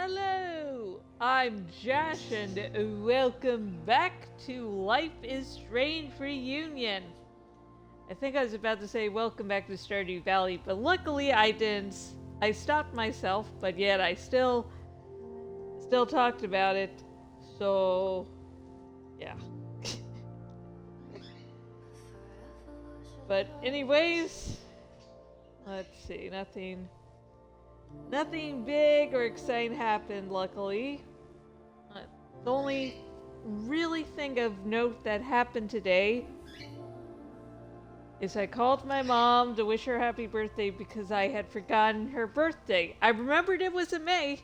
Hello, I'm Josh, and welcome back to Life is Strange Reunion. I think I was about to say welcome back to Stardew Valley, but luckily I didn't. I stopped myself, but yet I still talked about it. So, yeah. But anyways, let's see. Nothing big or exciting happened, luckily. The only really thing of note that happened today is I called my mom to wish her happy birthday because I had forgotten her birthday. I remembered it was in May,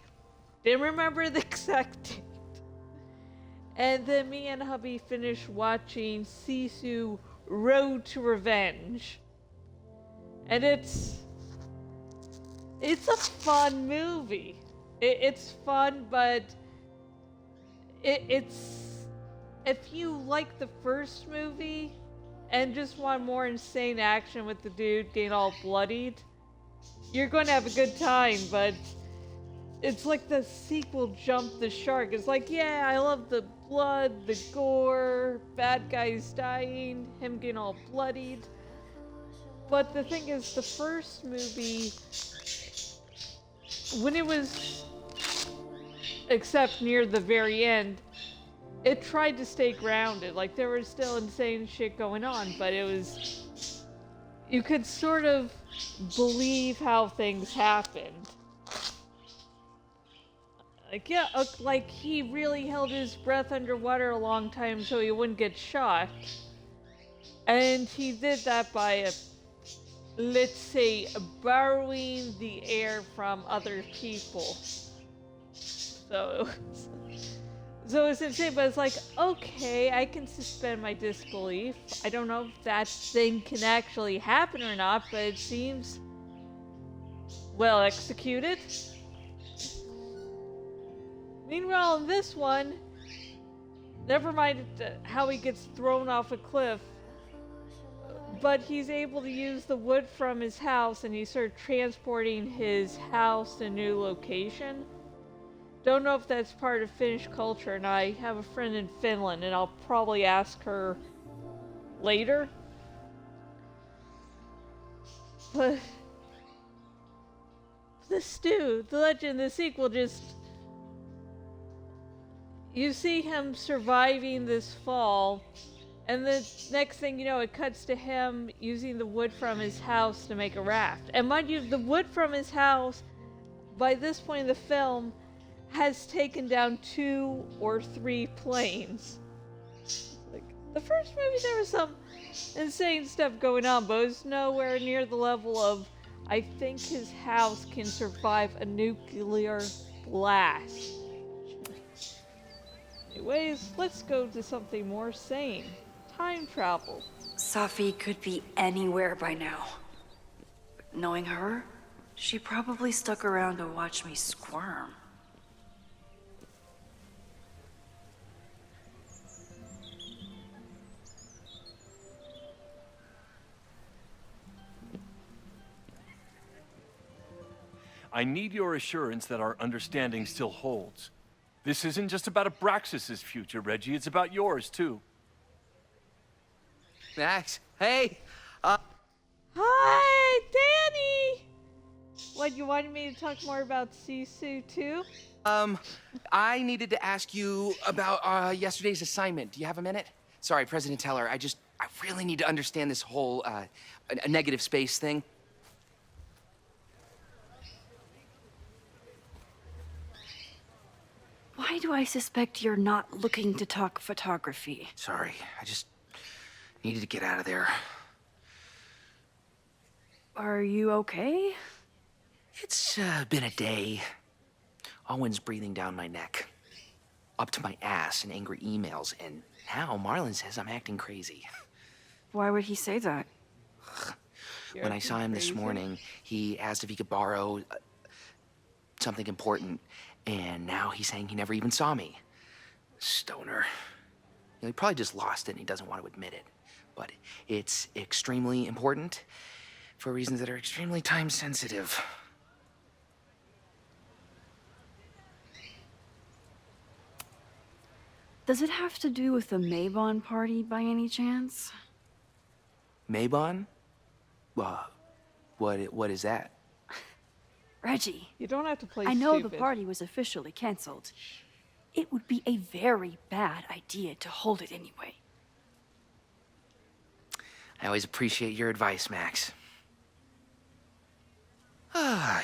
didn't remember the exact date. And then me and hubby finished watching Sisu Road to Revenge. And it's a fun movie. It's fun, but it's if you like the first movie and just want more insane action with the dude getting all bloodied, you're going to have a good time. But it's like the sequel jumped the shark. It's like, yeah, I love the blood, the gore, bad guys dying, him getting all bloodied. But the thing is, the first movie, when it was, except near the very end, it tried to stay grounded. Like, there was still insane shit going on, but it was, you could sort of believe how things happened. Like, yeah, like he really held his breath underwater a long time so he wouldn't get shot. And he did that by, let's say, borrowing the air from other people. So it's insane, but it's like, okay, I can suspend my disbelief. I don't know if that thing can actually happen or not, but it seems well executed. Meanwhile, in this one, never mind how he gets thrown off a cliff, but he's able to use the wood from his house and he's sort of transporting his house to a new location. Don't know if that's part of Finnish culture, and I have a friend in Finland, and I'll probably ask her later. But the legend, the sequel, just, you see him surviving this fall, and the next thing you know, it cuts to him using the wood from his house to make a raft. And mind you, the wood from his house, by this point in the film, has taken down 2 or 3 planes. Like, the first movie, there was some insane stuff going on, but it was nowhere near the level of, I think his house can survive a nuclear blast. Anyways, let's go to something more sane. Time travel. Safi could be anywhere by now. Knowing her, she probably stuck around to watch me squirm. I need your assurance that our understanding still holds. This isn't just about Abraxas's future, Reggie. It's about yours, too. Max, hey! Hi, Danny! What, you wanted me to talk more about Sisu too? I needed to ask you about yesterday's assignment. Do you have a minute? Sorry, President Teller, I really need to understand this whole, a negative space thing. Why do I suspect you're not looking to talk photography? Sorry, I just needed to get out of there. Are you okay? It's been a day. Owen's breathing down my neck, up to my ass in angry emails, and now Marlon says I'm acting crazy. Why would he say that? When I saw him this morning, he asked if he could borrow something important, and now he's saying he never even saw me. Stoner. You know, he probably just lost it and he doesn't want to admit it. But it's extremely important for reasons that are extremely time sensitive. Does it have to do with the Maybon party by any chance? Maybon? What is that? Reggie, You don't have to play I know stupid. the party was officially canceled. It would be a very bad idea to hold it anyway. I always appreciate your advice, Max.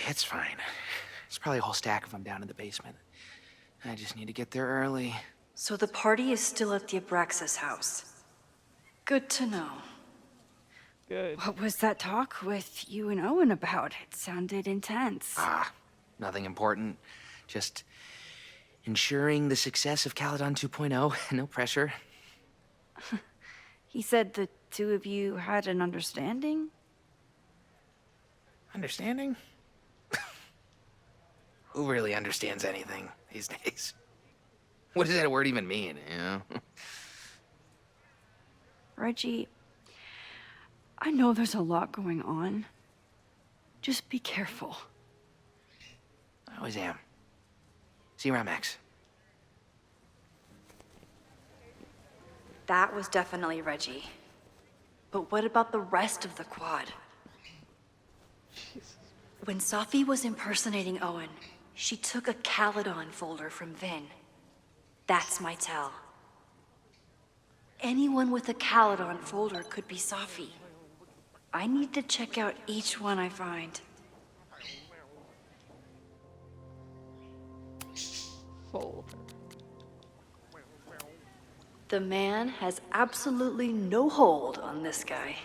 It's fine. There's probably a whole stack of them down in the basement. I just need to get there early. So the party is still at the Abraxas house. Good to know. Good. What was that talk with you and Owen about? It sounded intense. Nothing important. Just ensuring the success of Caledon 2.0. No pressure. He said the two of you had an understanding? Understanding? Who really understands anything these days? What does that word even mean, you know? Reggie, I know there's a lot going on. Just be careful. I always am. See you around, Max. That was definitely Reggie. But what about the rest of the quad? When Safi was impersonating Owen, she took a Caledon folder from Vin. That's my tell. Anyone with a Caledon folder could be Safi. I need to check out each one I find. Folder. The man has absolutely no hold on this guy.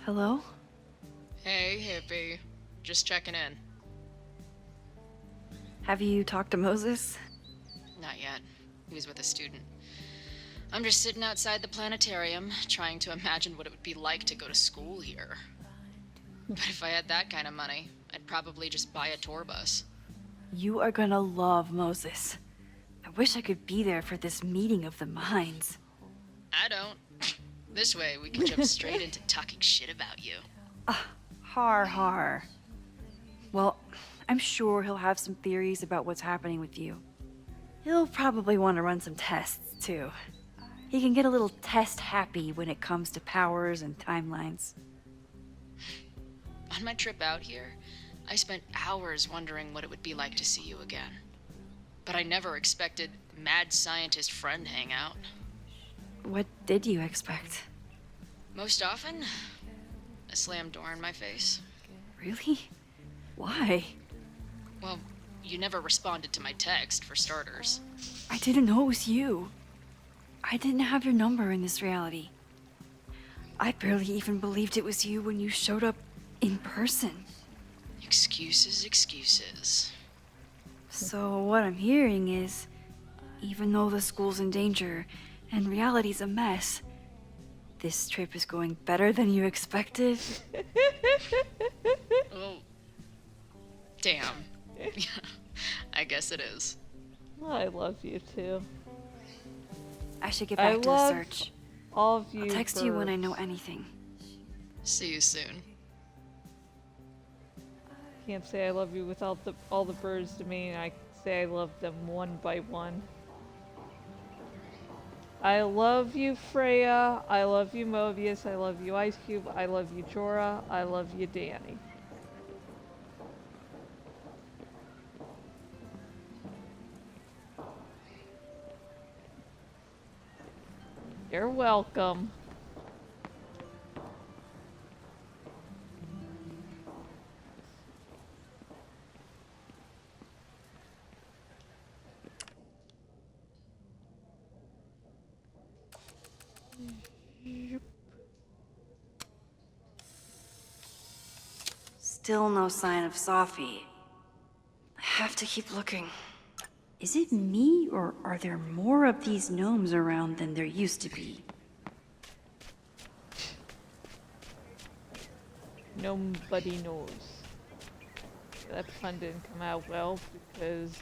Hello? Hey, hippie. Just checking in. Have you talked to Moses? Not yet. He was with a student. I'm just sitting outside the planetarium, trying to imagine what it would be like to go to school here. But if I had that kind of money, I'd probably just buy a tour bus. You are gonna love Moses. I wish I could be there for this meeting of the minds. I don't. This way, we can jump straight into talking shit about you. Har har. Well, I'm sure he'll have some theories about what's happening with you. He'll probably want to run some tests, too. He can get a little test happy when it comes to powers and timelines. On my trip out here, I spent hours wondering what it would be like to see you again. But I never expected mad scientist friend hangout. What did you expect? Most often, a slammed door in my face. Really? Why? Well, you never responded to my text, for starters. I didn't know it was you. I didn't have your number in this reality. I barely even believed it was you when you showed up in person. Excuses, excuses. So what I'm hearing is, even though the school's in danger and reality's a mess, this trip is going better than you expected. Oh. Damn. I guess it is. I love you too. I should get I back to the love search. All of you. I'll text you when I birds. know anything. See you soon. Can't say I love you without all the birds to me, and I say I love them one by one. I love you, Freya. I love you, Mobius. I love you, Ice Cube. I love you, Jorah. I love you, Danny. You're welcome. Still no sign of Safi. I have to keep looking. Is it me, or are there more of these gnomes around than there used to be? Nobody knows. That pun didn't come out well because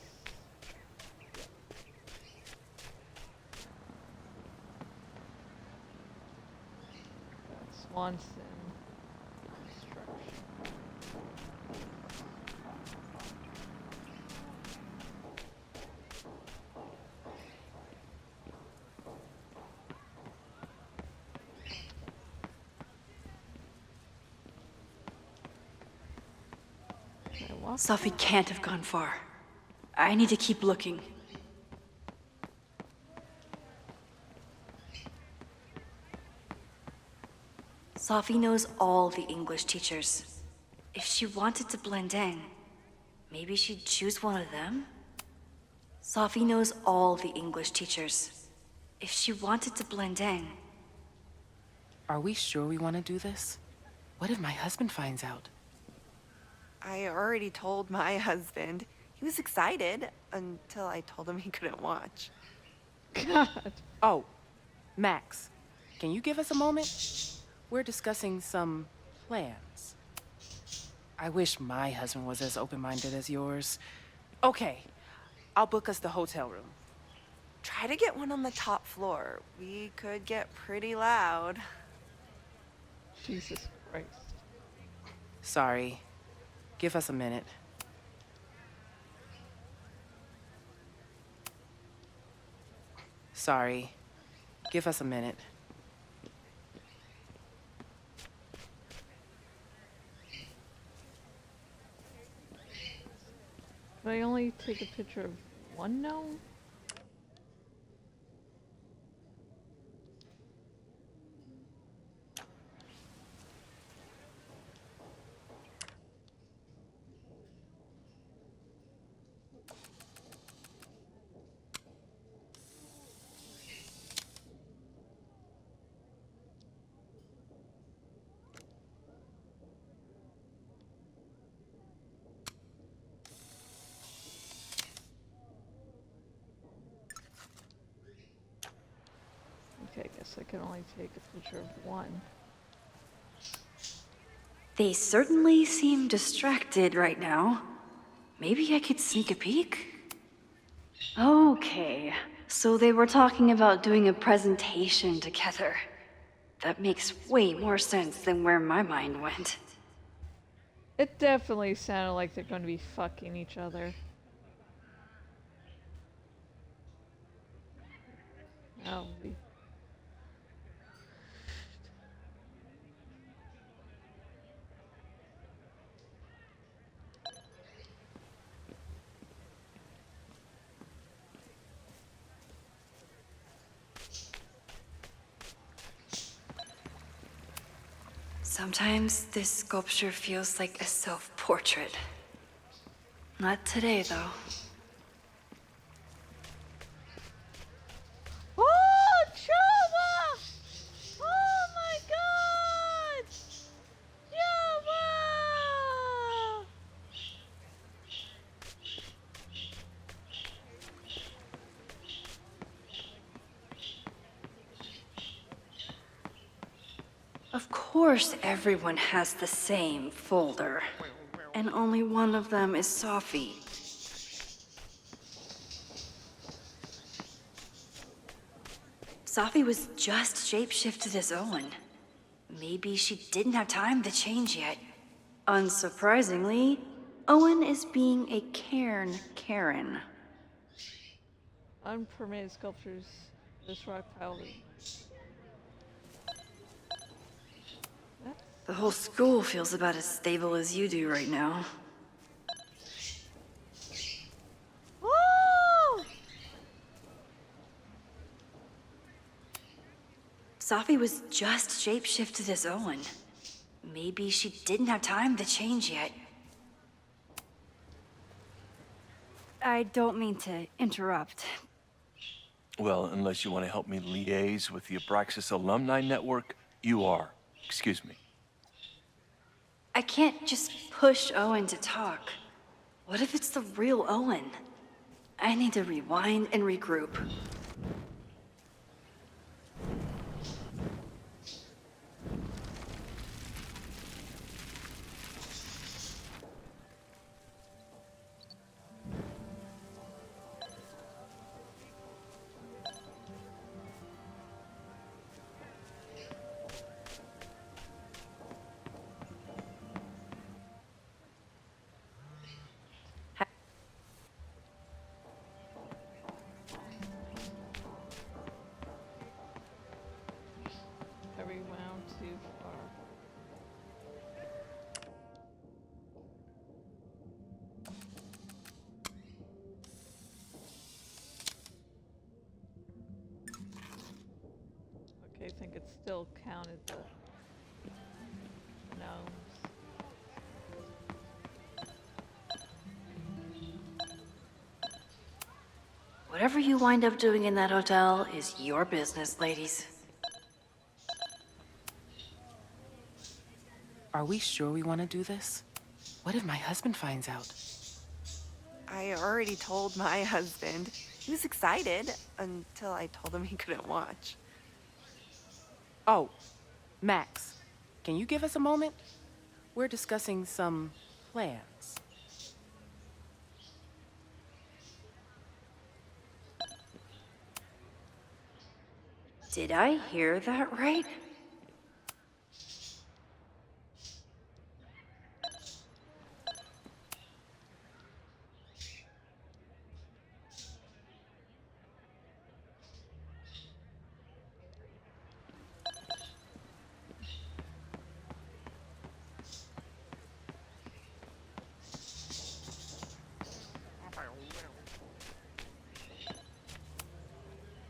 Swanson. Construction. Can I walk? Safi can't have gone far. I need to keep looking. Safi knows all the English teachers. If she wanted to blend in, maybe she'd choose one of them? Safi knows all the English teachers. If she wanted to blend in, Are we sure we want to do this? What if my husband finds out? I already told my husband. He was excited until I told him he couldn't watch. God. Oh, Max, can you give us a moment? We're discussing some plans. I wish my husband was as open-minded as yours. Okay, I'll book us the hotel room. Try to get one on the top floor. We could get pretty loud. Jesus Christ. Sorry. Give us a minute. Sorry. Give us a minute. Could I only take a picture of one gnome? Okay, I guess I can only take a picture of one. they certainly seem distracted right now. Maybe I could sneak a peek? Okay, so they were talking about doing a presentation together. That makes way more sense than where my mind went. It definitely sounded like they're going to be fucking each other. Oh, Sometimes this sculpture feels like a self-portrait. Not today, though. Oh, Chava! Oh my God! Chava! Of course everyone has the same folder. And only one of them is Safi. Safi was just shapeshifted as Owen. Maybe she didn't have time to change yet. Unsurprisingly, Owen is being a cairn Karen. Unpermitted sculptures. This rock pile. The whole school feels about as stable as you do right now. Oh! Safi was just shapeshifted as Owen. Maybe she didn't have time to change yet. I don't mean to interrupt. Well, unless you want to help me liaise with the Abraxas Alumni Network, you are. Excuse me. I can't just push Owen to talk. What if it's the real Owen? I need to rewind and regroup. think it still counted the gnomes. Whatever you wind up doing in that hotel is your business, ladies. Are we sure we want to do this? What if my husband finds out? I already told my husband. He was excited until I told him he couldn't watch. Oh, Max, can you give us a moment? We're discussing some plans. Did I hear that right?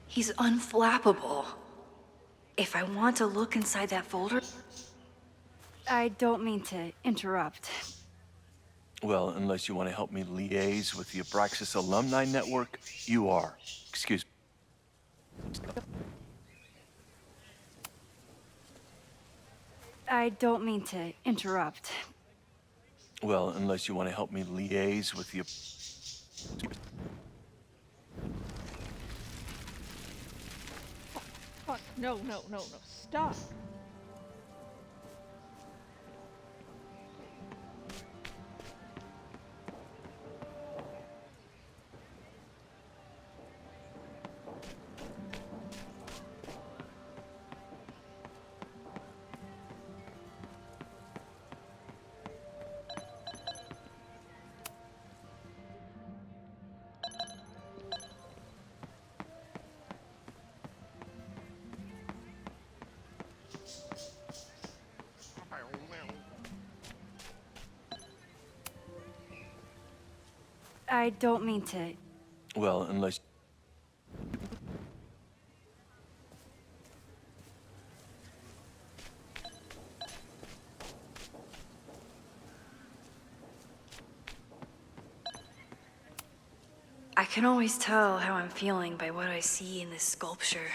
He's unflappable. If I want to look inside that folder... I don't mean to interrupt. Well, unless you want to help me liaise with the Abraxas Alumni Network, you are. Excuse me. I don't mean to interrupt. Well, unless you want to help me liaise with the... Fuck, no, no, no, no, stop. I don't mean to... Well, unless... I can always tell how I'm feeling by what I see in this sculpture.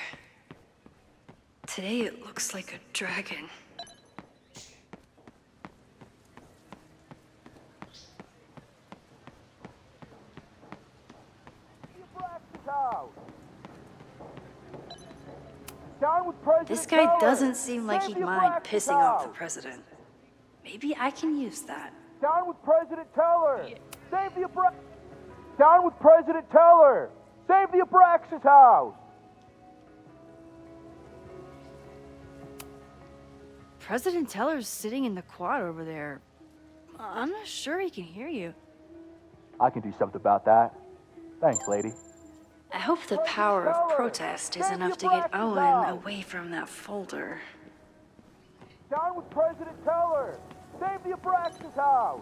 Today it looks like a dragon. This guy doesn't seem like he'd mind pissing off the president. Maybe I can use that. Down with President Teller! Save the Down with President Teller! Save the Abraxas house! President Teller's sitting in the quad over there. I'm not sure he can hear you. I can do something about that. Thanks, lady. I hope the power of protest is enough to get Owen away from that folder. Down with President Teller! Save the Abraxas house!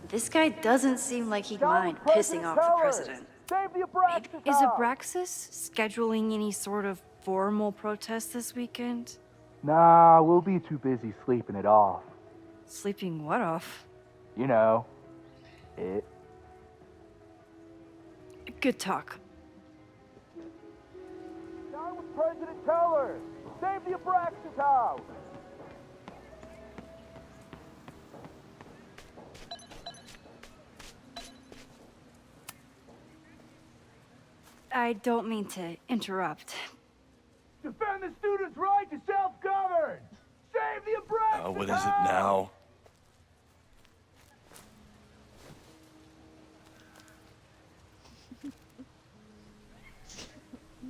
This guy doesn't seem like he'd mind pissing off the president. Save the Abraxas Is house! Abraxas scheduling any sort of formal protest this weekend? Nah, we'll be too busy sleeping it off. Sleeping what off? You know, it. Good talk. Down with President Teller! Save the Abraxas house! I don't mean to interrupt. Defend the students' right to self-govern! Save the Abraxas what is it now?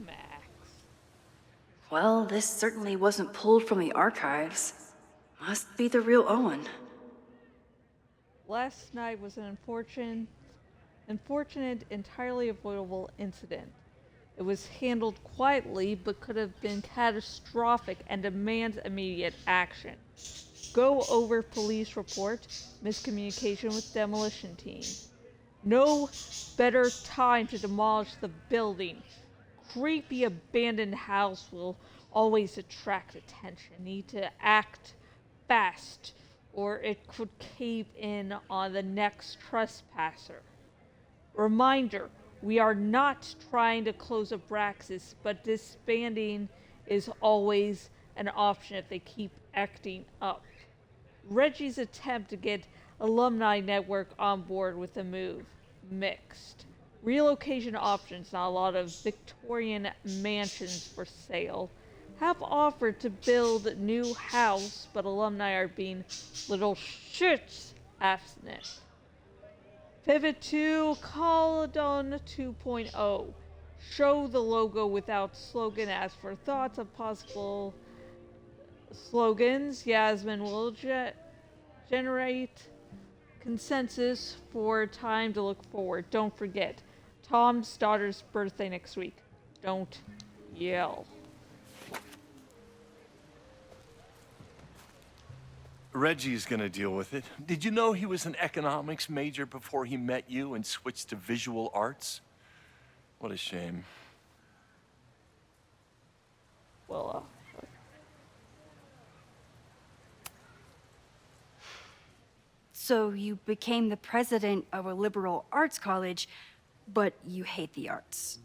Max. Well, this certainly wasn't pulled from the archives. Must be the real Owen. Last night was an unfortunate, entirely avoidable incident. It was handled quietly, but could have been catastrophic and demands immediate action. Go over police report, miscommunication with demolition team. No better time to demolish the building. Creepy abandoned house will always attract attention. Need to act fast, or it could cave in on the next trespasser. Reminder, we are not trying to close Abraxas, but disbanding is always an option if they keep acting up. Reggie's attempt to get Alumni Network on board with the move, mixed. Relocation options, not a lot of Victorian mansions for sale, have offered to build a new house, but alumni are being little shits abstinent. Pivot to Caledon 2.0. Show the logo without slogan. Ask for thoughts on possible slogans. Yasmin will generate consensus for time to look forward. Don't forget, Tom's daughter's birthday next week. Don't yell. Reggie's gonna deal with it. Did you know he was an economics major before he met you and switched to visual arts? What a shame. Well, So you became the president of a liberal arts college, but you hate the arts.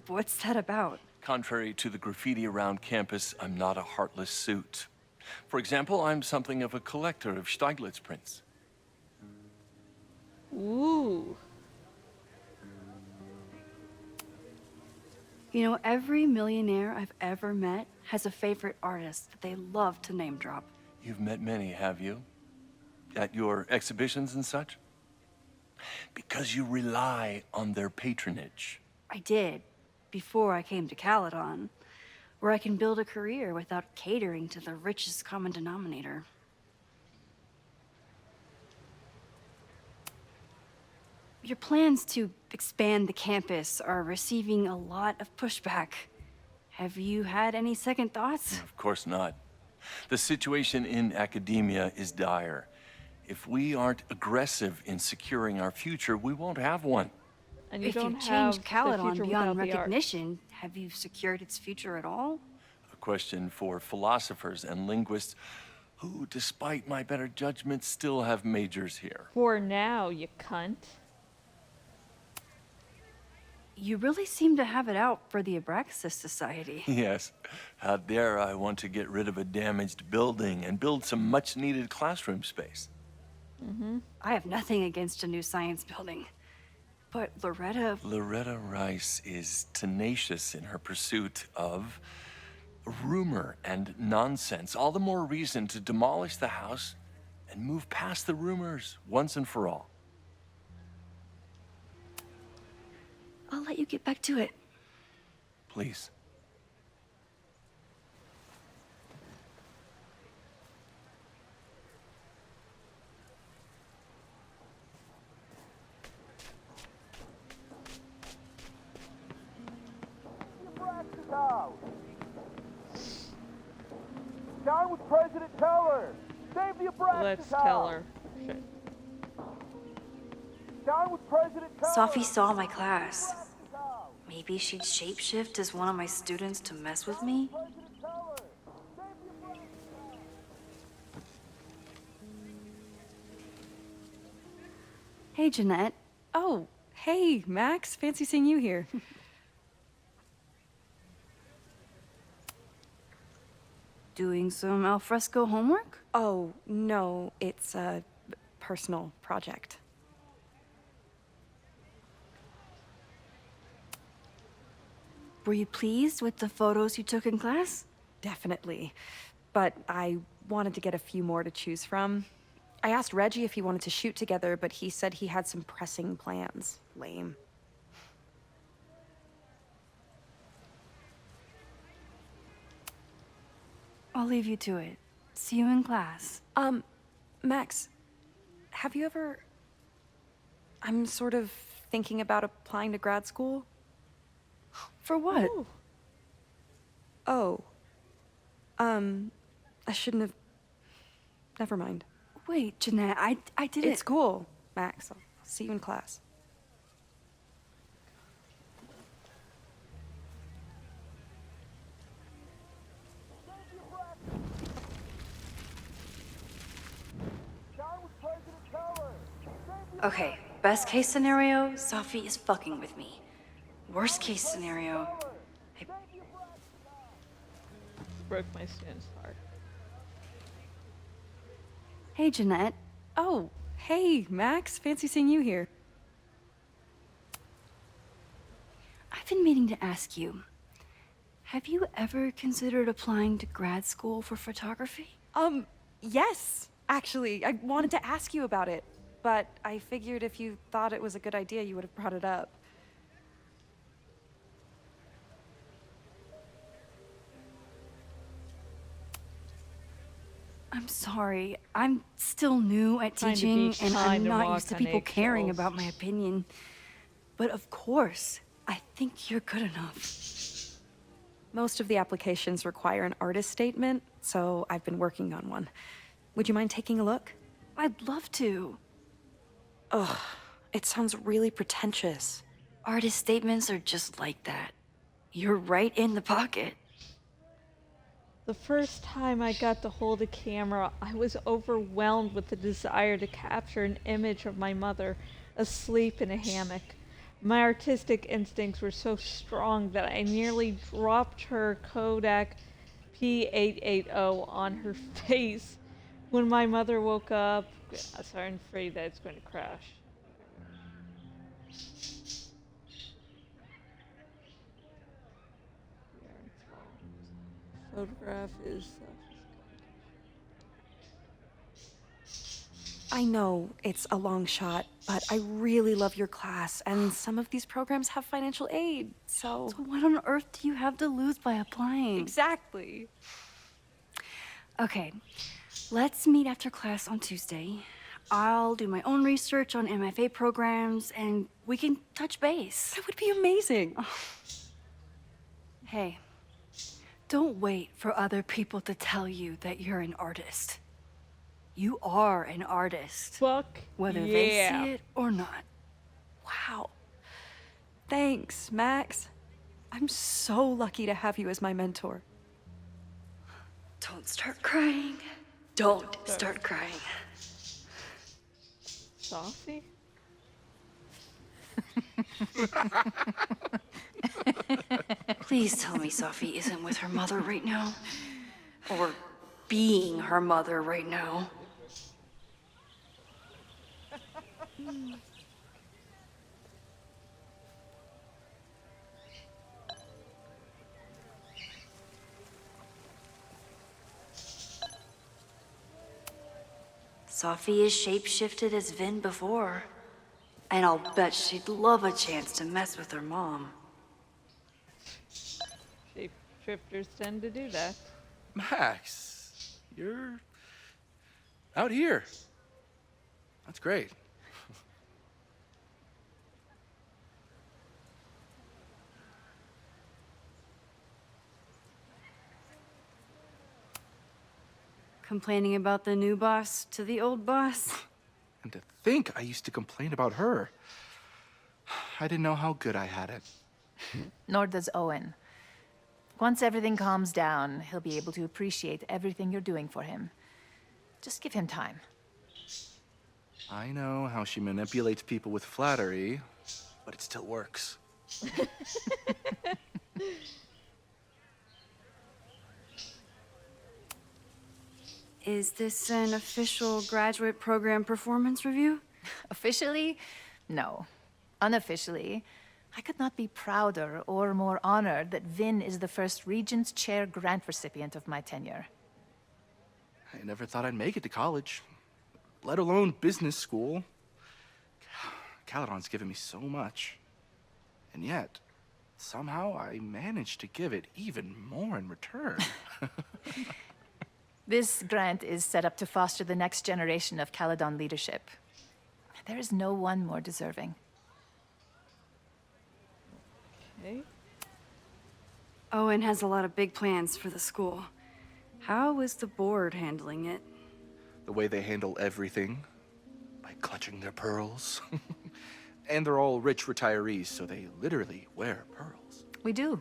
What's that about? Contrary to the graffiti around campus, I'm not a heartless suit. For example, I'm something of a collector of Stieglitz prints. ooh. You know, every millionaire I've ever met has a favorite artist that they love to name drop. You've met many, have you? At your exhibitions and such? Because you rely on their patronage. I did, before I came to Caledon, where I can build a career without catering to the richest common denominator. Your plans to expand the campus are receiving a lot of pushback. Have you had any second thoughts? Of course not. The situation in academia is dire. If we aren't aggressive in securing our future, we won't have one. And you If don't you've have changed the Caledon future beyond without the art. recognition, have you secured its future at all? A question for philosophers and linguists who, despite my better judgment, still have majors here. For now, you cunt. You really seem to have it out for the Abraxas Society. Yes. How dare I want to get rid of a damaged building and build some much-needed classroom space. I have nothing against a new science building. But Loretta Rice is tenacious in her pursuit of rumor and nonsense. All the more reason to demolish the house and move past the rumors once and for all. I'll let you get back to it. Please. Abraxas House. Down with President Teller. Save the Abraxas Let's House. tell her. Shit. Down with President Teller. Safi saw my class. Maybe she'd shapeshift as one of my students to mess with me? President Teller. Save the Abraxas. Hey, Jeanette. Oh, hey, Max. Fancy seeing you here. Doing some alfresco homework? Oh, no, it's a personal project. Were you pleased with the photos you took in class? Definitely. But I wanted to get a few more to choose from. I asked Reggie if he wanted to shoot together, but he said he had some pressing plans. Lame. I'll leave you to it. See you in class. Max, have you ever... I'm sort of thinking about applying to grad school. For what? Ooh. Oh. I shouldn't have... Never mind. Wait, Jeanette, I didn't... It's cool, Max. I'll see you in class. Okay, best case scenario, Safi is fucking with me. Worst case scenario, Broke my student's heart. Hey, Jeanette. Oh, hey, Max. Fancy seeing you here. I've been meaning to ask you, have you ever considered applying to grad school for photography? Yes. Actually, I wanted to ask you about it, but I figured if you thought it was a good idea, you would have brought it up. I'm sorry. I'm still new at Trying to be teaching, and kind I'm and not walk used to on people caring eggshells. about my opinion. But of course, I think you're good enough. Most of the applications require an artist statement, so I've been working on one. Would you mind taking a look? I'd love to. Ugh, it sounds really pretentious. Artist statements are just like that. You're right in the pocket. The first time I got to hold a camera, I was overwhelmed with the desire to capture an image of my mother asleep in a hammock. My artistic instincts were so strong that I nearly dropped her Kodak P880 on her face when my mother woke up. Sorry, I'm afraid that it's going to crash. Photograph is. I know it's a long shot, but I really love your class, and some of these programs have financial aid, so... So what on earth do you have to lose by applying? Exactly. Okay, let's meet after class on Tuesday. I'll do my own research on MFA programs, and we can touch base. That would be amazing. Hey, don't wait for other people to tell you that you're an artist. You are an artist, Fuck whether yeah. they see it or not. Wow. Thanks, Max. I'm so lucky to have you as my mentor. Don't start crying. Don't start crying. Saucy? Please tell me Safi isn't with her mother right now. Or being her mother right now. Safi is shapeshifted as Vin before. And I'll bet she'd love a chance to mess with her mom. Shapeshifters tend to do that. Max, you're out here. That's great. Complaining about the new boss to the old boss? And to think I used to complain about her. I didn't know how good I had it. Nor does Owen. Once everything calms down, he'll be able to appreciate everything you're doing for him. Just give him time. I know how she manipulates people with flattery, but it still works. Is this an official graduate program performance review? Officially, no. Unofficially, I could not be prouder or more honored that Vin is the first Regents Chair grant recipient of my tenure. I never thought I'd make it to college, let alone business school. Caledon's given me so much. And yet, somehow I managed to give it even more in return. This grant is set up to foster the next generation of Caledon leadership. There is no one more deserving. Okay. Owen has a lot of big plans for the school. How is the board handling it? The way they handle everything, by clutching their pearls. And they're all rich retirees, so they literally wear pearls. We do.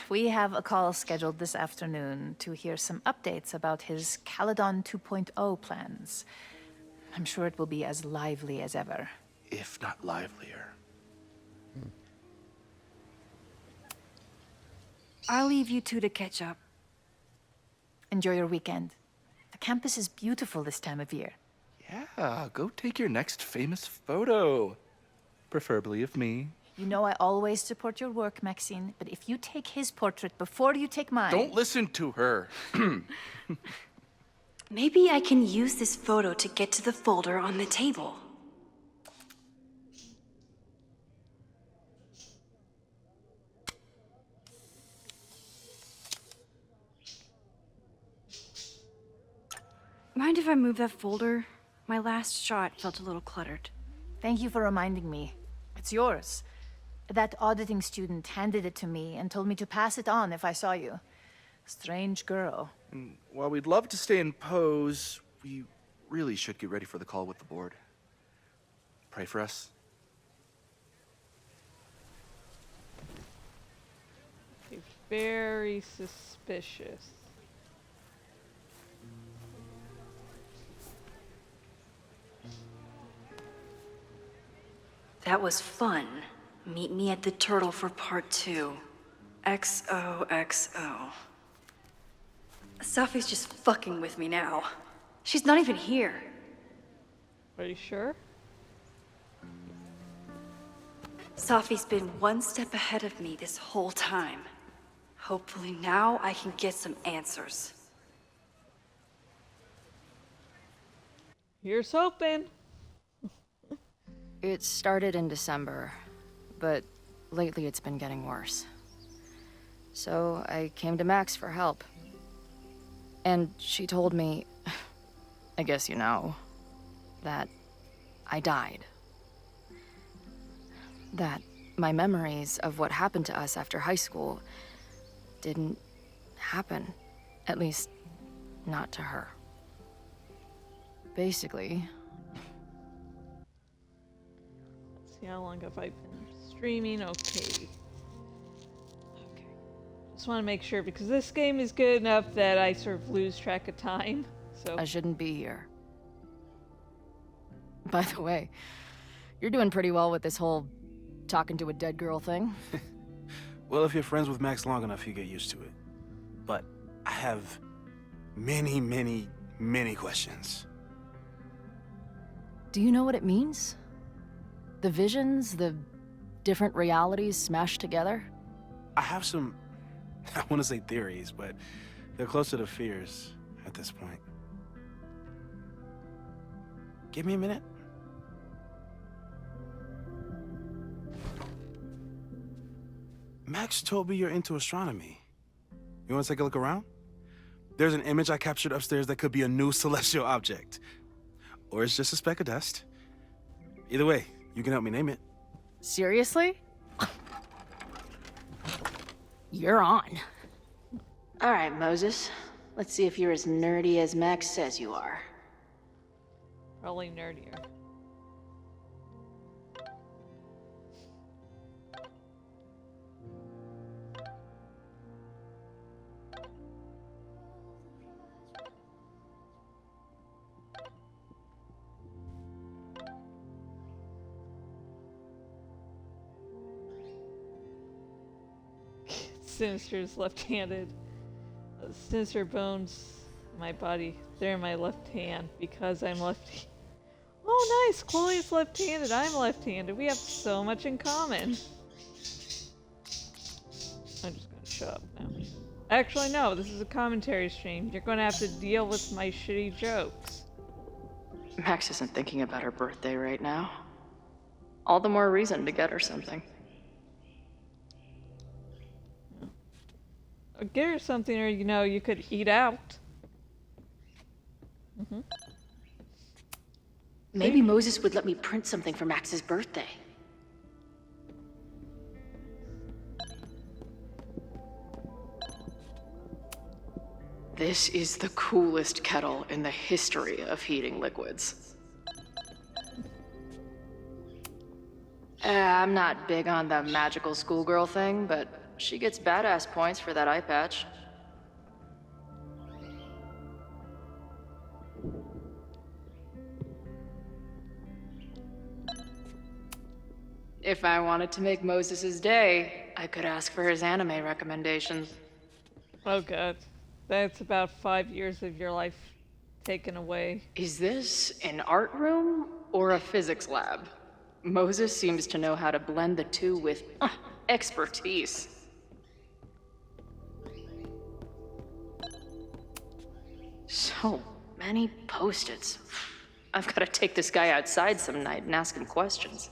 We have a call scheduled this afternoon to hear some updates about his Caledon 2.0 plans. I'm sure it will be as lively as ever. If not livelier. I'll leave you two to catch up. Enjoy your weekend. The campus is beautiful this time of year. Yeah, go take your next famous photo. Preferably of me. You know I always support your work, Maxine, but if you take his portrait before you take mine... Don't listen to her. Maybe I can use this photo to get to the folder on the table. Mind if I move that folder? My last shot felt a little cluttered. Thank you for reminding me. It's yours. That auditing student handed it to me and told me to pass it on if I saw you. Strange girl. And while we'd love to stay in pose, we really should get ready for the call with the board. Pray for us. Very suspicious. That was fun. Meet me at the Turtle for part 2. XOXO. Safi's just fucking with me now. She's not even here. Are you sure? Safi's been one step ahead of me this whole time. Hopefully now I can get some answers. Here's hoping. It started in December, but lately it's been getting worse. So I came to Max for help. And she told me, I guess you know, that I died. That my memories of what happened to us after high school didn't happen. At least, not to her. Basically, Let's see, how long have I been streaming? Okay. Just want to make sure, because this game is good enough that I sort of lose track of time. So I shouldn't be here. By the way, you're doing pretty well with this whole talking to a dead girl thing. Well, if you're friends with Max long enough, you get used to it. But I have many, many, many questions. Do you know what it means? The visions, the different realities smashed together? I have some, I want to say theories, but they're closer to fears at this point. Give me a minute. Max told me you're into astronomy. You want to take a look around? There's an image I captured upstairs that could be a new celestial object. Or it's just a speck of dust. Either way, you can help me name it. Seriously? You're on. All right, Moses. Let's see if you're as nerdy as Max says you are. probably nerdier. Sinister's left-handed. Sinister bones in my body. They're in my left hand because I'm lefty. Oh, nice! Chloe's left-handed. I'm left-handed. We have so much in common. I'm just gonna shut up now. Actually, no. This is a commentary stream. You're gonna have to deal with my shitty jokes. Max isn't thinking about her birthday right now. All the more reason to get her something. Get her something, or you could eat out. Maybe Moses would let me print something for Max's birthday. This is the coolest kettle in the history of heating liquids. I'm not big on the magical schoolgirl thing, but she gets badass points for that eye patch. If I wanted to make Moses' day, I could ask for his anime recommendations. Oh god. That's about 5 years of your life taken away. Is this an art room or a physics lab? Moses seems to know how to blend the two with expertise. So many post-its. I've got to take this guy outside some night and ask him questions.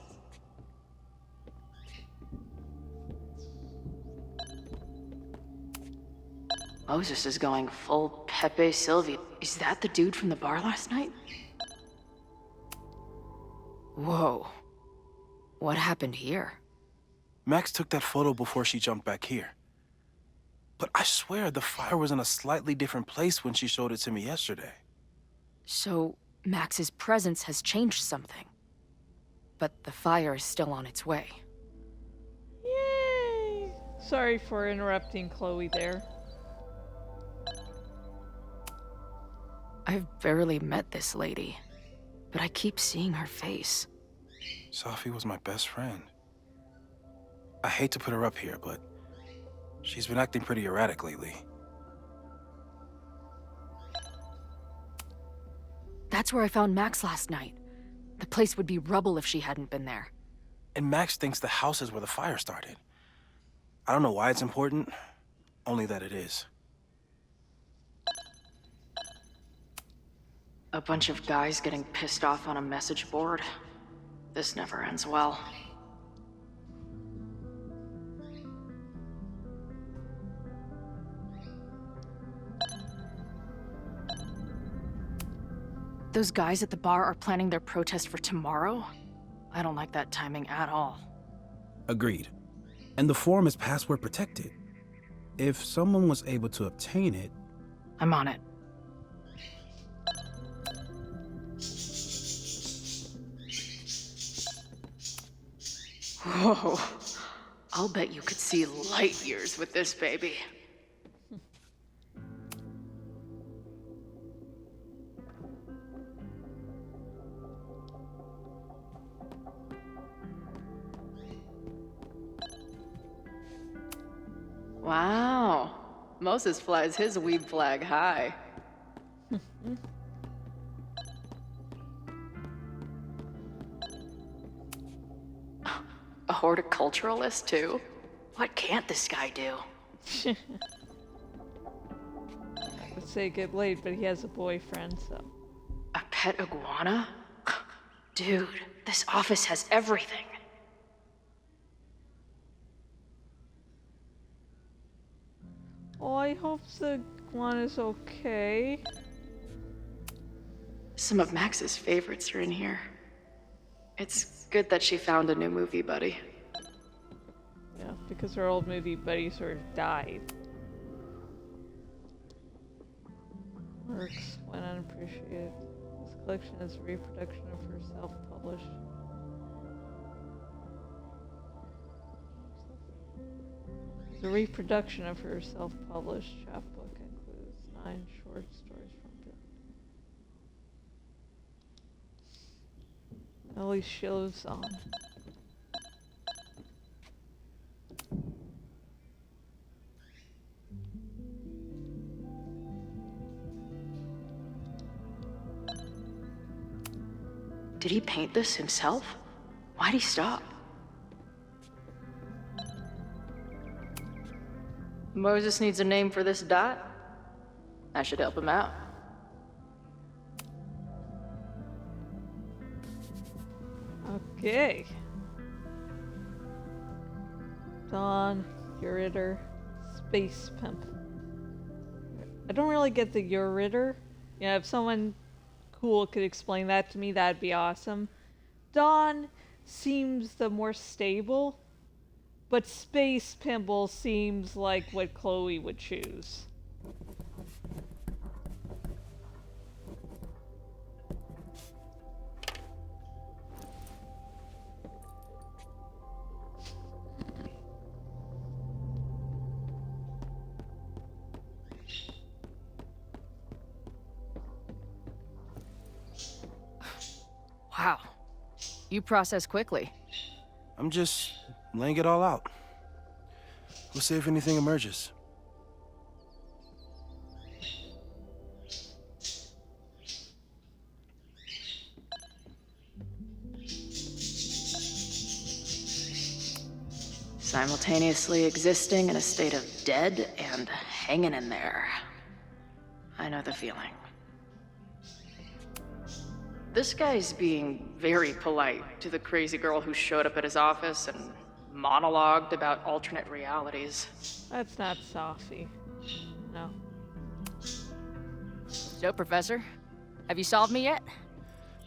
Moses is going full Pepe Sylvia. Is that the dude from the bar last night? Whoa. What happened here? Max took that photo before she jumped back here. But I swear the fire was in a slightly different place when she showed it to me yesterday. So, Max's presence has changed something. But the fire is still on its way. Yay! Sorry for interrupting Chloe there. I've barely met this lady, but I keep seeing her face. Safi was my best friend. I hate to put her up here, but she's been acting pretty erratic lately. That's where I found Max last night. The place would be rubble if she hadn't been there. And Max thinks the house is where the fire started. I don't know why it's important, only that it is. A bunch of guys getting pissed off on a message board. This never ends well. Those guys at the bar are planning their protest for tomorrow? I don't like that timing at all. Agreed. And the form is password protected. If someone was able to obtain it... I'm on it. Whoa. I'll bet you could see light years with this baby. Wow. Moses flies his weeb flag high. A horticulturalist, too? What can't this guy do? Let's say get laid, but he has a boyfriend, so. A pet iguana? Dude, this office has everything. Oh, I hope the iguana's okay. Some of Max's favorites are in here. It's good that she found a new movie buddy. Yeah, because her old movie buddy sort of died. Works went unappreciated. This collection is a reproduction of her self-published. The reproduction of her self-published chapbook includes 9 short stories from it. At least she lives on. Did he paint this himself? Why'd he stop? Moses needs a name for this dot. I should help him out. Okay. Dawn, Uritter, Space Pimp. I don't really get the Uritter. Yeah, if someone cool could explain that to me, that'd be awesome. Dawn seems the more stable, but Space Pimple seems like what Chloe would choose. Wow. You process quickly. I'm just laying it all out. We'll see if anything emerges. Simultaneously existing in a state of dead and hanging in there. I know the feeling. This guy's being very polite to the crazy girl who showed up at his office and monologued about alternate realities. That's not Safi. No. So, Professor, have you solved me yet?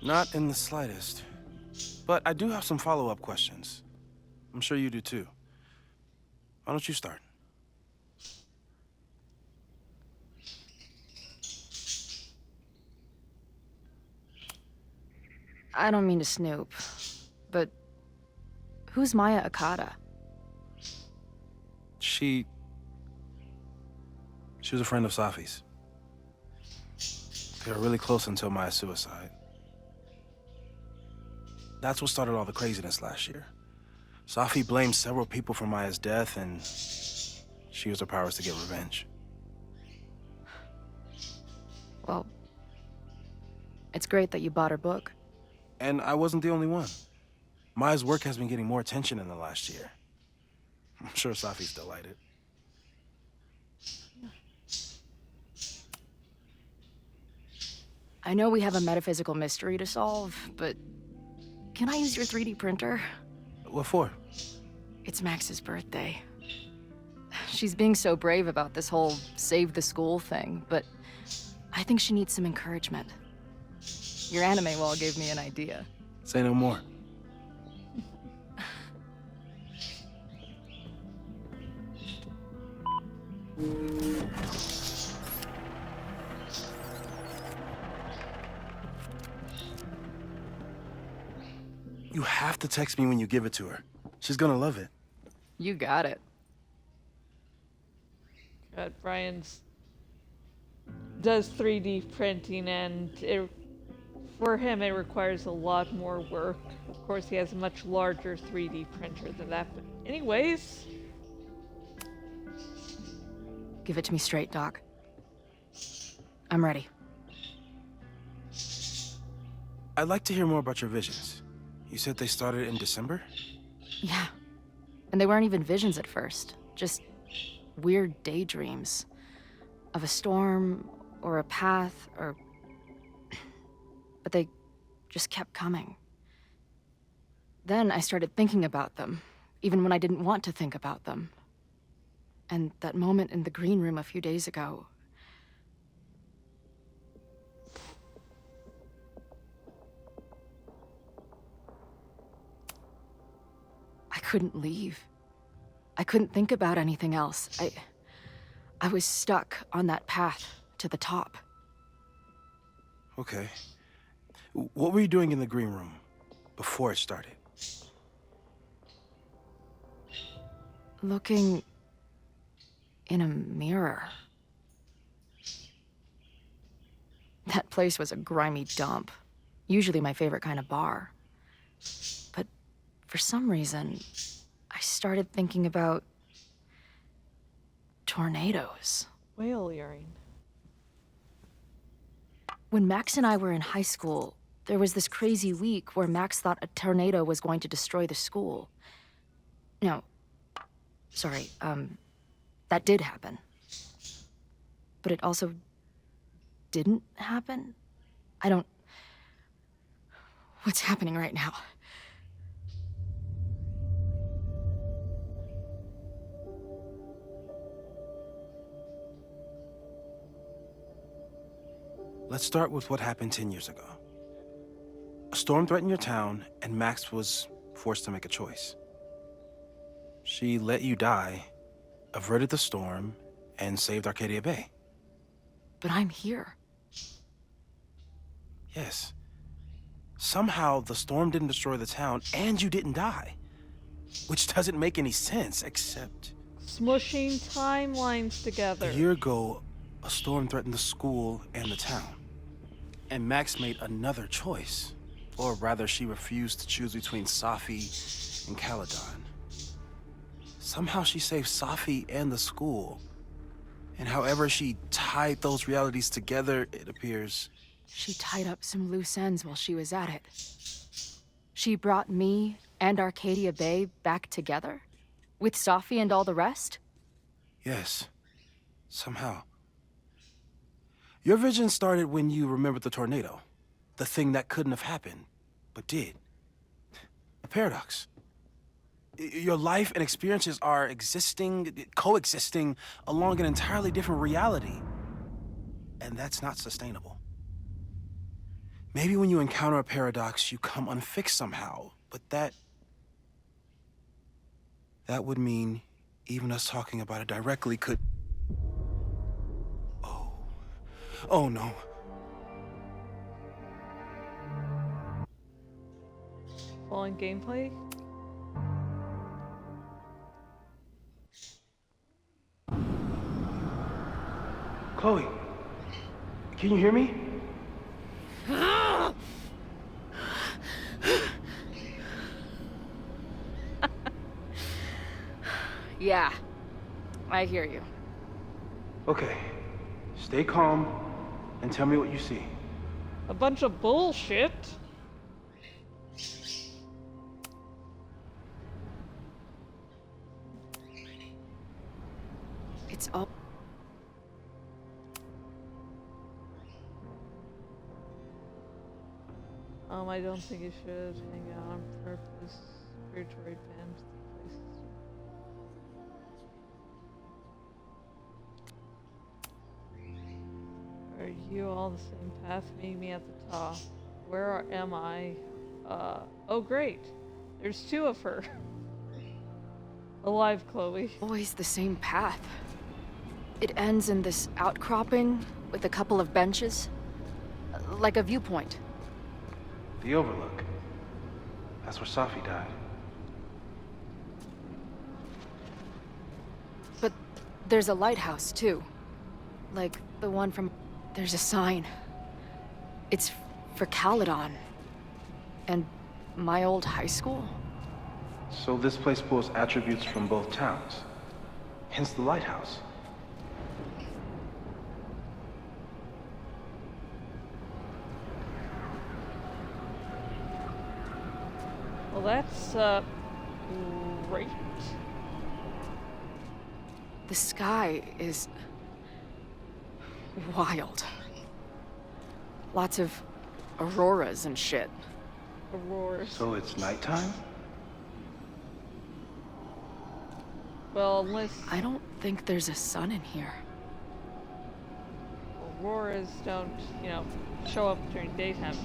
Not in the slightest. But I do have some follow-up questions. I'm sure you do too. Why don't you start? I don't mean to snoop, but who's Maya Akata? She was a friend of Safi's. They were really close until Maya's suicide. That's what started all the craziness last year. Safi blamed several people for Maya's death, and she used her powers to get revenge. Well, it's great that you bought her book. And I wasn't the only one. Maya's work has been getting more attention in the last year. I'm sure Safi's delighted. I know we have a metaphysical mystery to solve, but can I use your 3D printer? What for? It's Max's birthday. She's being so brave about this whole save the school thing, but I think she needs some encouragement. Your anime wall gave me an idea. Say no more. You have to text me when you give it to her. She's gonna love it. You got it. Brian's does 3D printing, and for him it requires a lot more work. Of course, he has a much larger 3D printer than that. But anyways, Give it to me straight, Doc. I'm ready. I'd like to hear more about your visions. You said they started in December? Yeah. And they weren't even visions at first. Just weird daydreams. Of a storm, or a path, or... But they just kept coming. Then I started thinking about them, even when I didn't want to think about them. And that moment in the green room a few days ago... I couldn't leave. I couldn't think about anything else. I was stuck on that path to the top. Okay. What were you doing in the green room before it started? Looking in a mirror. That place was a grimy dump. Usually my favorite kind of bar. But for some reason, I started thinking about tornadoes. whale earring. When Max and I were in high school, there was this crazy week where Max thought a tornado was going to destroy the school. No, sorry, that did happen. But it also didn't happen? What's happening right now? Let's start with what happened 10 years ago. A storm threatened your town, and Max was forced to make a choice. She let you die, averted the storm, and saved Arcadia Bay. But I'm here. Yes. Somehow, the storm didn't destroy the town, and you didn't die. Which doesn't make any sense, except... Smushing timelines together. A year ago, a storm threatened the school and the town. And Max made another choice. Or rather, she refused to choose between Safi and Caladon. Somehow she saved Safi and the school. And however she tied those realities together, it appears... She tied up some loose ends while she was at it. She brought me and Arcadia Bay back together? With Safi and all the rest? Yes. Somehow. Your vision started when you remembered the tornado. The thing that couldn't have happened, but did. A paradox. Your life and experiences are coexisting along an entirely different reality. And that's not sustainable. Maybe when you encounter a paradox, you come unfixed somehow, but that would mean even us talking about it directly could... Oh no. Falling gameplay? Chloe, can you hear me? Yeah, I hear you. Okay, stay calm and tell me what you see. A bunch of bullshit. It's all... I don't think you should hang out on purpose. Spiritual fans, places. Are you all the same path? Meet me at the top. Where am I? Oh great. There's two of her. Alive, Chloe. Always the same path. It ends in this outcropping with a couple of benches. Like a viewpoint. The Overlook. That's where Safi died. But there's a lighthouse, too. Like the one from... There's a sign. It's for Caladon. And my old high school. So this place pulls attributes from both towns. Hence the lighthouse. Well, that's, great. The sky is... wild. Lots of auroras and shit. Auroras. So it's nighttime? Well, unless... I don't think there's a sun in here. Auroras don't, show up during daytime.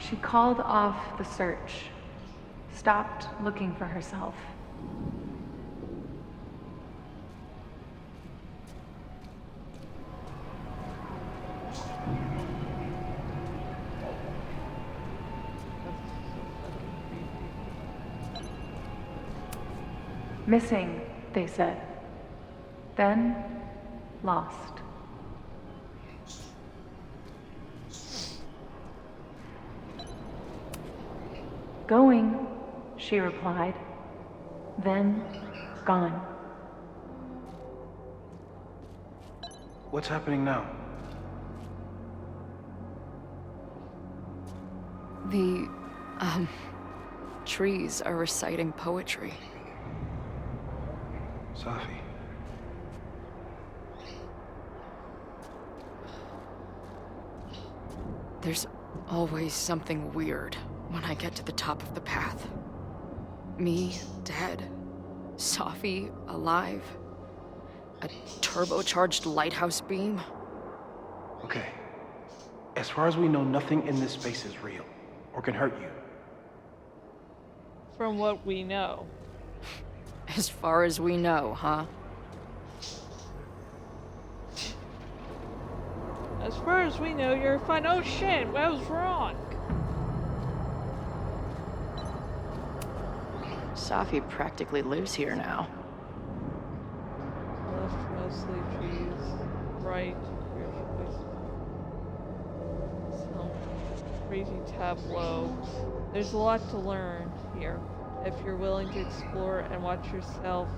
She called off the search, stopped looking for herself. Missing, they said. Then, lost. Going, she replied. Then, gone. What's happening now? The, trees are reciting poetry. Safi. There's always something weird when I get to the top of the path. Me, dead. Safi, alive. A turbocharged lighthouse beam. Okay. As far as we know, nothing in this space is real, or can hurt you. From what we know. As far as we know, huh? As far as we know, you're fine. Oh shit, I was wrong. Safi practically lives here now. Left mostly trees. Right. crazy tableau. There's a lot to learn here if you're willing to explore and watch yourself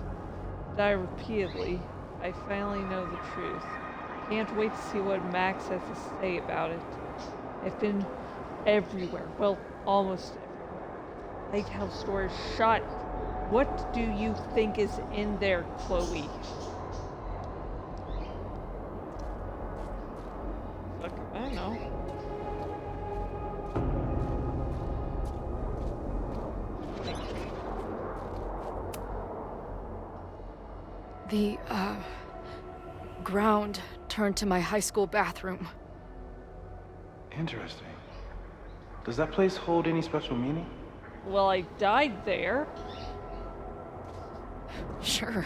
die repeatedly. I finally know the truth. Can't wait to see what Max has to say about it. I've been everywhere. Well, almost everywhere. Lighthouse door is shut. What do you think is in there, Chloe? Fuck, I don't know. The, ground turned to my high school bathroom. Interesting. Does that place hold any special meaning? Well, I died there. Sure.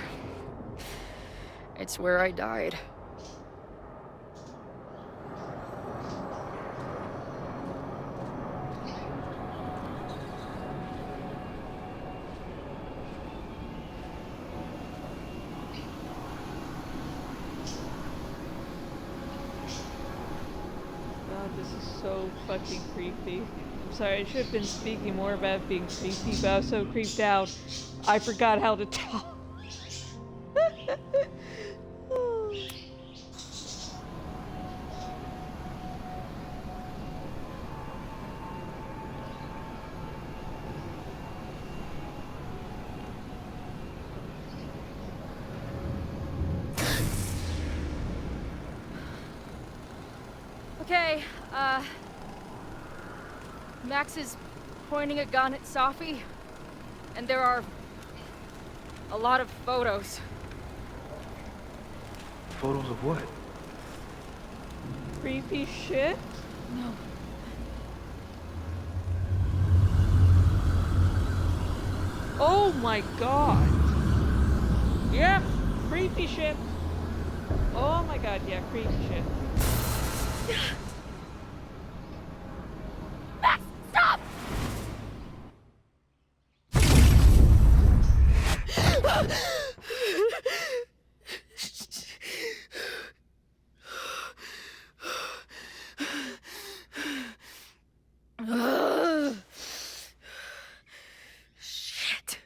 It's where I died. God, this is so fucking creepy. I'm sorry, I should have been speaking more about being creepy, but I was so creeped out, I forgot how to talk. Okay, Max is pointing a gun at Safi, and there are a lot of photos. Photos of what? Creepy shit? No. Oh my god. Yep, creepy shit. Oh my god, yeah, creepy shit. Max, stop! Shit.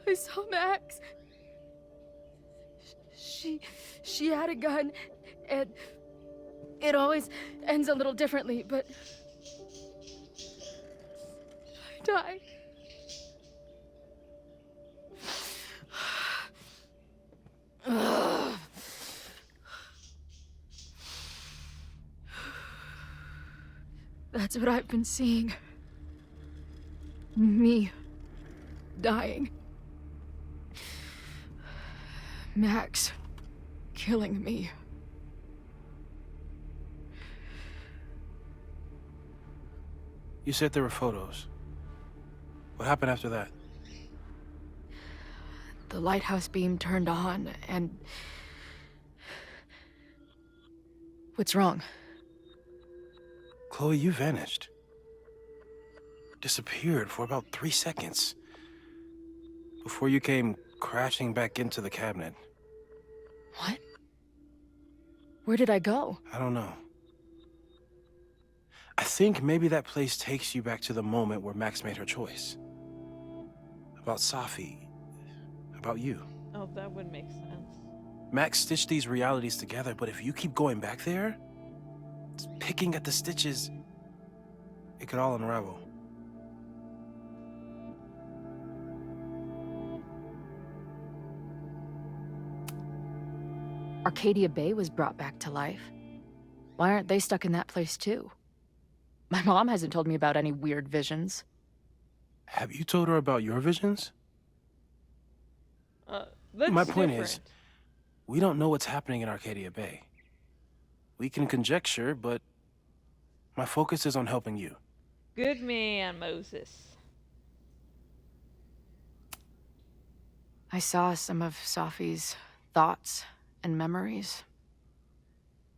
I saw Max. She had a gun, and it always ends a little differently, but I died. That's what I've been seeing. Me dying. Max killing me. You said there were photos. What happened after that? The lighthouse beam turned on, and... What's wrong? Chloe, you vanished. Disappeared for about 3 seconds. Before you came crashing back into the cabinet. What? Where did I go? I don't know. I think maybe that place takes you back to the moment where Max made her choice. About Safi. About you. Oh, that would make sense. Max stitched these realities together, but if you keep going back there, picking at the stitches, it could all unravel. Arcadia Bay was brought back to life. Why aren't they stuck in that place too? My mom hasn't told me about any weird visions. Have you told her about your visions? That's My point different. is, we don't know what's happening in Arcadia Bay. We can conjecture, but my focus is on helping you. Good man, Moses. I saw some of Safi's thoughts and memories.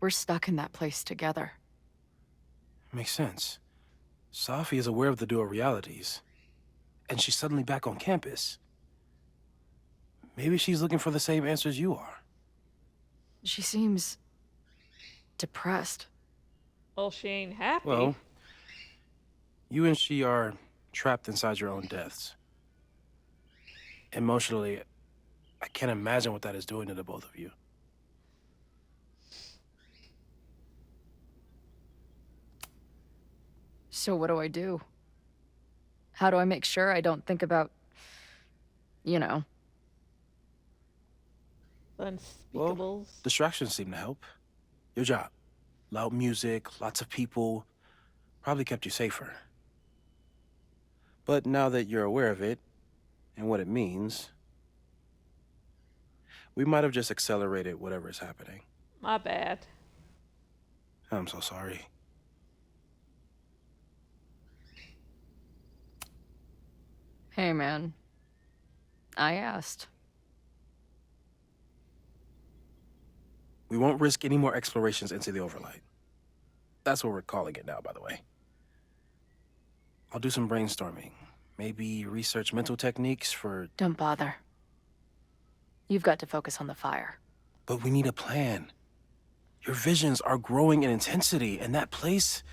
We're stuck in that place together. Makes sense. Safi is aware of the dual realities, and she's suddenly back on campus. Maybe she's looking for the same answers you are. She seems depressed. Well, she ain't happy. Well, you and she are trapped inside your own deaths. Emotionally, I can't imagine what that is doing to the both of you. So what do I do? How do I make sure I don't think about, you know? Unspeakables. Well, distractions seem to help. Your job. Loud music, lots of people, probably kept you safer. But now that you're aware of it, and what it means, we might have just accelerated whatever is happening. My bad. I'm so sorry. Hey, man. I asked. We won't risk any more explorations into the Overlight. That's what we're calling it now, by the way. I'll do some brainstorming. Maybe research mental techniques for... Don't bother. You've got to focus on the fire. But we need a plan. Your visions are growing in intensity, and that place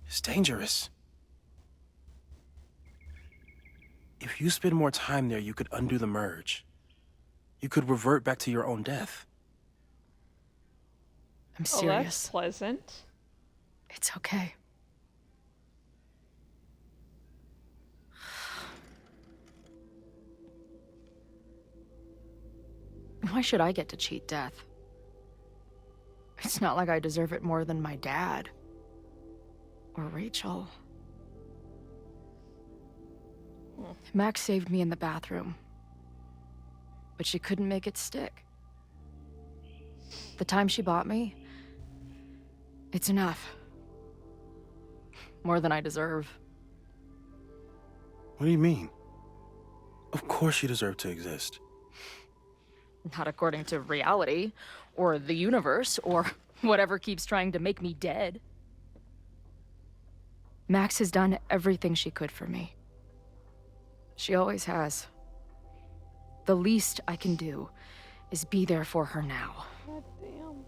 is dangerous. If you spend more time there, you could undo the merge. You could revert back to your own death. I'm Oh, serious. that's pleasant. It's okay. Why should I get to cheat death? It's not like I deserve it more than my dad. Or Rachel. Max saved me in the bathroom. But she couldn't make it stick. The time she bought me, it's enough. More than I deserve. What do you mean? Of course you deserve to exist. Not according to reality, or the universe, or whatever keeps trying to make me dead. Max has done everything she could for me. She always has. The least I can do is be there for her now. God damn.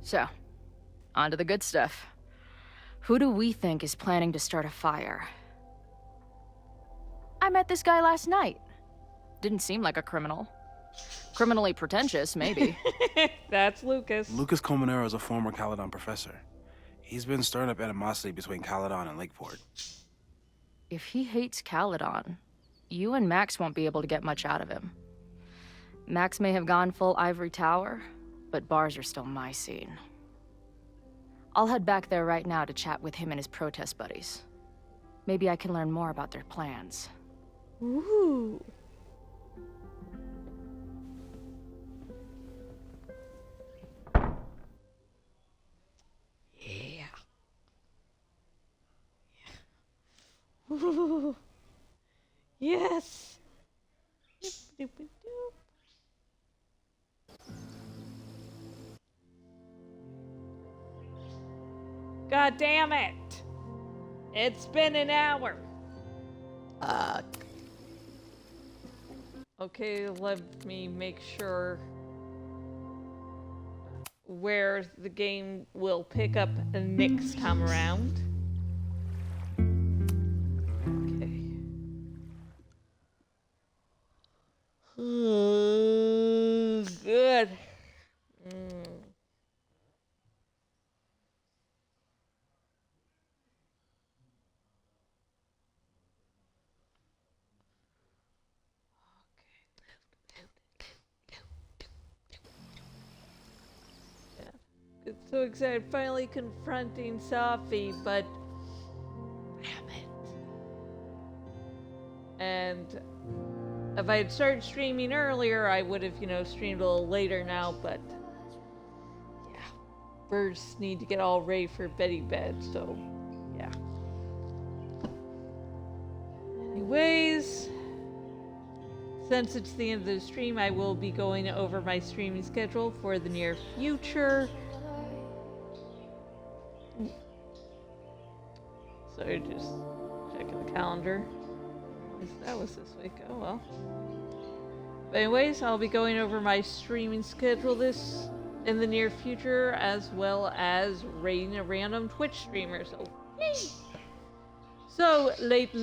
So, on to the good stuff. Who do we think is planning to start a fire? I met this guy last night. Didn't seem like a criminal. Criminally pretentious, maybe. That's Lucas. Lucas Colmenero is a former Caledon professor. He's been stirring up animosity between Caledon and Lakeport. If he hates Caledon, you and Max won't be able to get much out of him. Max may have gone full ivory tower, but bars are still my scene. I'll head back there right now to chat with him and his protest buddies. Maybe I can learn more about their plans. Ooh. Yeah. Ooh. Yes. God damn it. It's been an hour. Okay, let me make sure where the game will pick up next time around. Okay. Good. So excited, finally confronting Safi, but damn it. And if I had started streaming earlier, I would have, streamed a little later now, but yeah. Birds need to get all ready for beddy bed, so yeah. Anyways, since it's the end of the stream, I will be going over my streaming schedule for the near future. Sorry, just checking the calendar. That was this week. Oh well. But anyways, I'll be going over my streaming schedule this in the near future, as well as rating a random Twitch streamer. So, yay! So late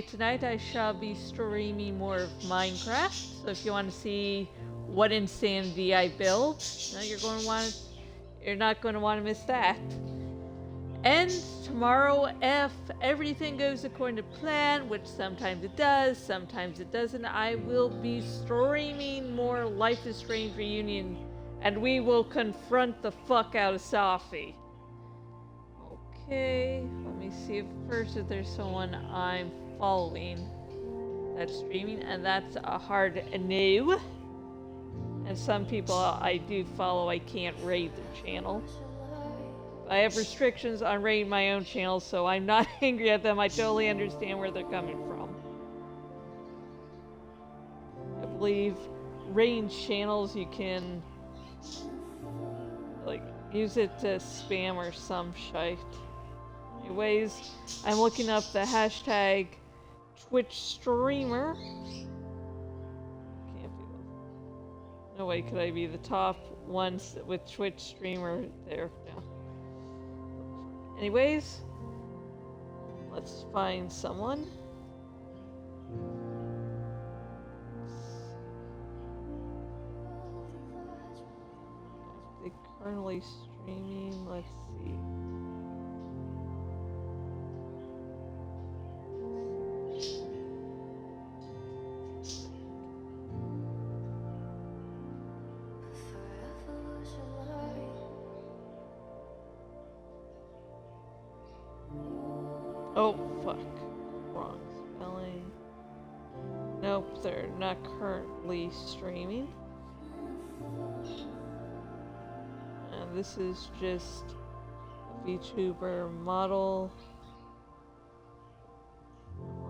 tonight, I shall be streaming more of Minecraft. So if you want to see what insanity I built, you're not going to want to miss that. And tomorrow, if everything goes according to plan, which sometimes it does, sometimes it doesn't, I will be streaming more Life is Strange Reunion, and we will confront the fuck out of Safi. Okay, let me see if there's someone I'm following that's streaming, and that's a hard no. And some people I do follow, I can't raid their channel. I have restrictions on raiding my own channel, so I'm not angry at them. I totally understand where they're coming from. I believe raiding channels, you can like use it to spam or some shite. Anyways, I'm looking up the hashtag Twitch streamer. Can't be. No way could I be the top ones with Twitch streamer there. No. Anyways, let's find someone. They're currently streaming. Let's see. Oh, fuck. Wrong spelling. Nope, they're not currently streaming. And this is just a VTuber model.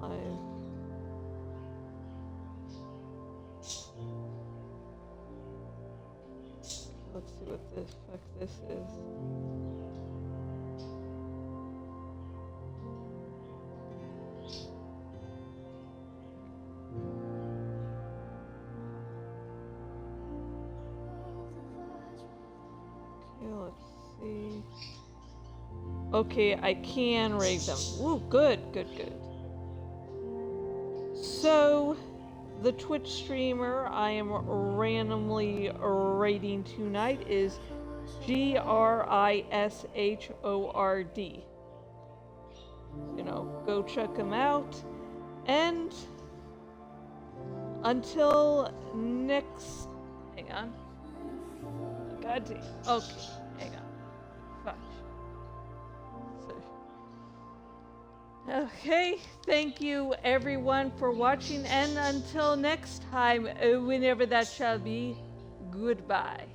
Live. Let's see what the fuck this is. Okay, I can raid them. Ooh, good. So, the Twitch streamer I am randomly raiding tonight is GRISHORD. Go check him out. And until next... Hang on. God damn. Okay, hang on. Fuck. Okay, thank you everyone for watching, and until next time, whenever that shall be, goodbye.